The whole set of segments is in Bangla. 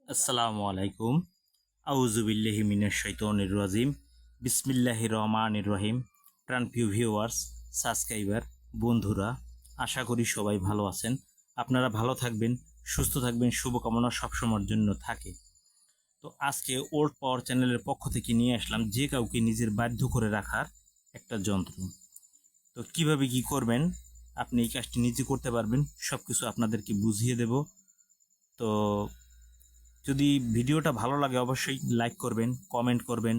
আসসালামু আলাইকুম। আউযুবিল্লাহি মিনাশ শাইতানির রাজিম। বিসমিল্লাহির রহমানির রহিম। প্রাণপ্রিয় ভিউয়ার্স, সাবস্ক্রাইবার, বন্ধুরা, আশা করি সবাই ভালো আছেন। আপনারা ভালো থাকবেন, সুস্থ থাকবেন, শুভকামনা সবসময়ের জন্য থাকে। তো আজকে ওল্ড পাওয়ার চ্যানেলের পক্ষ থেকে নিয়ে আসলাম যে কাউকে নিজের বাধ্য করে রাখার একটা যন্ত্র। তো কিভাবে কি করবেন, আপনি এই কাজটি নিজে করতে পারবেন, সব কিছু আপনাদেরকে বুঝিয়ে দেব। তো যদি ভিডিওটা ভালো লাগে অবশ্যই লাইক করবেন, কমেন্ট করবেন,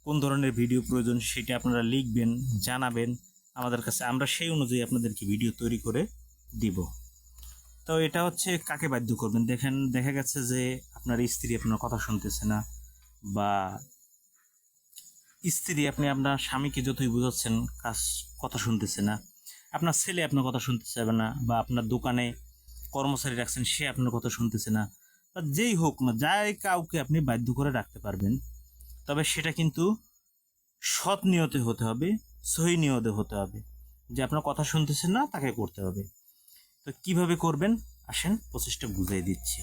কোন ধরনের ভিডিও প্রয়োজন সেটা আপনারা লিখবেন, জানাবেন আমাদের কাছে, আমরা সেই অনুযায়ী আপনাদেরকে ভিডিও তৈরি করে দিব। তো এটা হচ্ছে কাকে বাধ্য করবেন, দেখা গেছে যে আপনার স্ত্রী আপনার কথা শুনতেছে না, বা স্ত্রী আপনি আপনার স্বামীকে যতই বোঝাচ্ছেন কথা শুনতেছে না, আপনার ছেলে আপনার কথা শুনতে চাইবে না, বা আপনার দোকানে কর্মচারী রাখছেন সে আপনার কথা শুনতেছে না, বা যেই হোক না, যাই কাউকে আপনি বাধ্য করে রাখতে পারবেন। তবে সেটা কিন্তু সৎ নিয়তে হতে হবে, সহি নিয়তে হতে হবে, যে আপনার কথা শুনতেছেন না তাকে করতে হবে। তো কিভাবে করবেন আসেন প্রসেসটা বুঝিয়ে দিচ্ছি।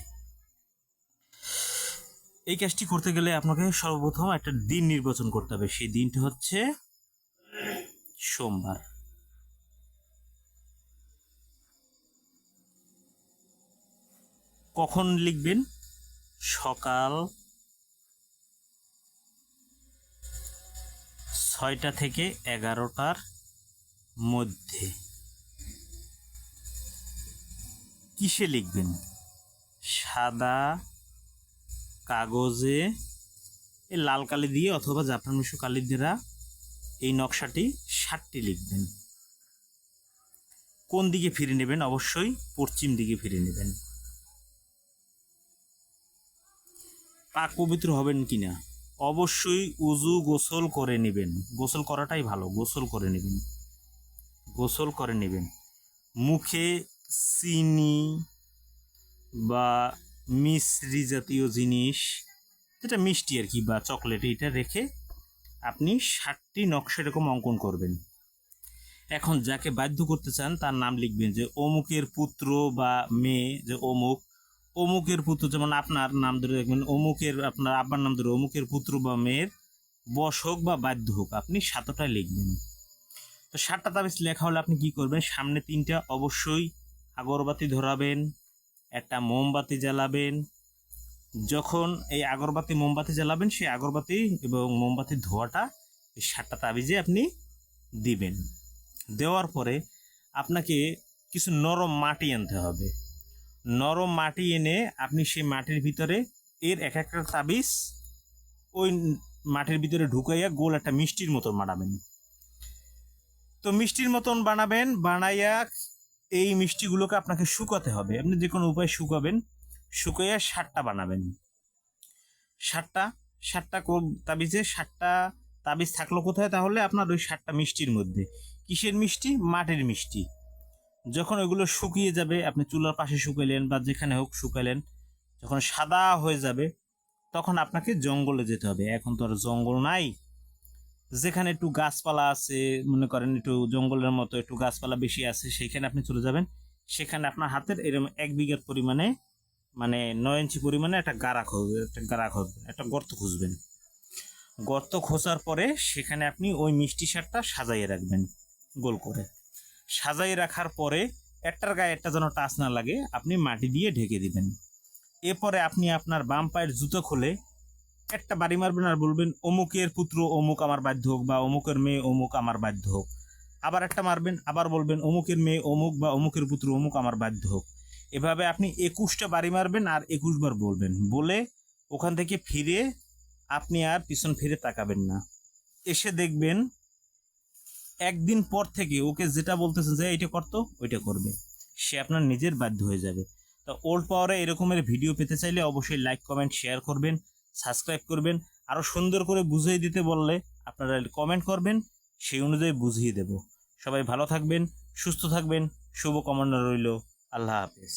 এই কাজটি করতে গেলে আপনাকে সর্বপ্রথম একটা দিন নির্বাচন করতে হবে, সেই দিনটা হচ্ছে সোমবার। কখন লিখবেন? সকাল 6টা থেকে 11টার মধ্যে। কিসে লিখবেন? সাদা কাগজে এই লাল কালি দিয়ে অথবা জাফরান মিশ্র কালি দ্বারা এই নকশাটি 7টি লিখবেন। কোন দিকে ফিরে নেবেন? অবশ্যই পশ্চিম দিকে ফিরে নেবেন। পাক পবিত্র হবেন কিনা অবশ্যই উজু গোসল করে নেবেন। গোসল করাটাই ভালো, গোসল করে নেবেন, গোসল করে নেবেন। মুখে চিনি বা মিশ্রি জাতীয় জিনিস, যেটা মিষ্টি আর কি, বা চকলেট, এটা রেখে আপনি 7টি নকশা এরকম অঙ্কন করবেন। এখন যাকে বাধ্য করতে চান তার নাম লিখবেন, যে অমুকের পুত্র বা মেয়ে, যে অমুক অমুকের পুত্র, যেমন আপনার নাম ধরে দেখবেন অমুকের, আপনার আব্বার নাম ধরে অমুকের পুত্র বা মেয়ের বশ হোক বা বাধ্য হোক, আপনি 7টাই লিখবেন। তো 7টা তাবিজ লেখা হলে আপনি কি করবেন? সামনে 3টা অবশ্যই আগরবাতি ধরাবেন, একটা মোমবাতি জ্বালাবেন। যখন এই আগরবাতি মোমবাতি জ্বালাবেন, সেই আগরবাতি এবং মোমবাতির ধোঁয়াটা এই 7টা তাবিজে আপনি দিবেন। দেওয়ার পরে আপনাকে কিছু নরম মাটি আনতে হবে। নরম মাটি এনে আপনি সেই মাটির ভিতরে এর এক একটা তাবিজ ওই মাটির ভিতরে ঢুকাইয়া গোল একটা মিষ্টির মতন বানাবেন। তো মিষ্টির মতন বানাবেন, বানাইয়া এই মিষ্টিগুলোকে আপনাকে শুকাতে হবে। আপনি যে কোনো উপায়ে শুকাবেন, শুকাইয়া 7টা বানাবেন। 7টা 7টা তাবিজে 7টা তাবিজ থাকলো কোথায়? তাহলে আপনার ওই 7টা মিষ্টির মধ্যে। কিসের মিষ্টি? মাটির মিষ্টি। যখন ওইগুলো শুকিয়ে যাবে, আপনি চুলার পাশে শুকাইলেন বা যেখানে হোক শুকাইলেন, যখন সাদা হয়ে যাবে তখন আপনাকে জঙ্গলে যেতে হবে। এখন তো আর জঙ্গল নাই, যেখানে একটু গাছপালা আছে, মনে করেন একটু জঙ্গলের মতো একটু গাছপালা বেশি আছে, সেখানে আপনি চলে যাবেন। সেখানে আপনার হাতের এরকম 1 বিঘা পরিমাণে, মানে 9 ইঞ্চি পরিমাণে একটা গাড়া খুঁজবেন, একটা গর্ত খুঁজবেন। গর্ত খোঁজার পরে সেখানে আপনি ওই মিষ্টি সারটা সাজাইয়ে রাখবেন গোল করে। সাজাই রাখার পরে একটার গায়ে একটা যেন টাচ না লাগে, আপনি মাটি দিয়ে ঢেকে দিবেন। এরপরে আপনি আপনার বাম পায়ের জুতো খুলে একটা বাড়ি মারবেন আর বলবেন অমুকের পুত্র অমুক আমার বাধ্য হোক, বা অমুকের মেয়ে অমুক আমার বাধ্য হোক। আবার একটা মারবেন, আবার বলবেন অমুকের মেয়ে অমুক বা অমুকের পুত্র অমুক আমার বাধ্য হোক। এভাবে আপনি 21টা বাড়ি মারবেন আর 21 বার বলবেন। বলে ওখান থেকে ফিরে আপনি আর পিছন ফিরে তাকাবেন না। এসে দেখবেন একদিন পর থেকে ওকে যেটা বলতেছেন যে এটা করতো ওইটা করবে, সে আপনার নিজের বাধ্য হয়ে যাবে। তো ওল্ড পাওয়ারে এরকমের ভিডিও পেতে চাইলে অবশ্যই লাইক কমেন্ট শেয়ার করবেন, সাবস্ক্রাইব করবেন। আরও সুন্দর করে বুঝিয়ে দিতে বললে আপনারা কমেন্ট করবেন, সেই অনুযায়ী বুঝিয়ে দেব। সবাই ভালো থাকবেন, সুস্থ থাকবেন, শুভকামনা রইল। আল্লাহ হাফেজ।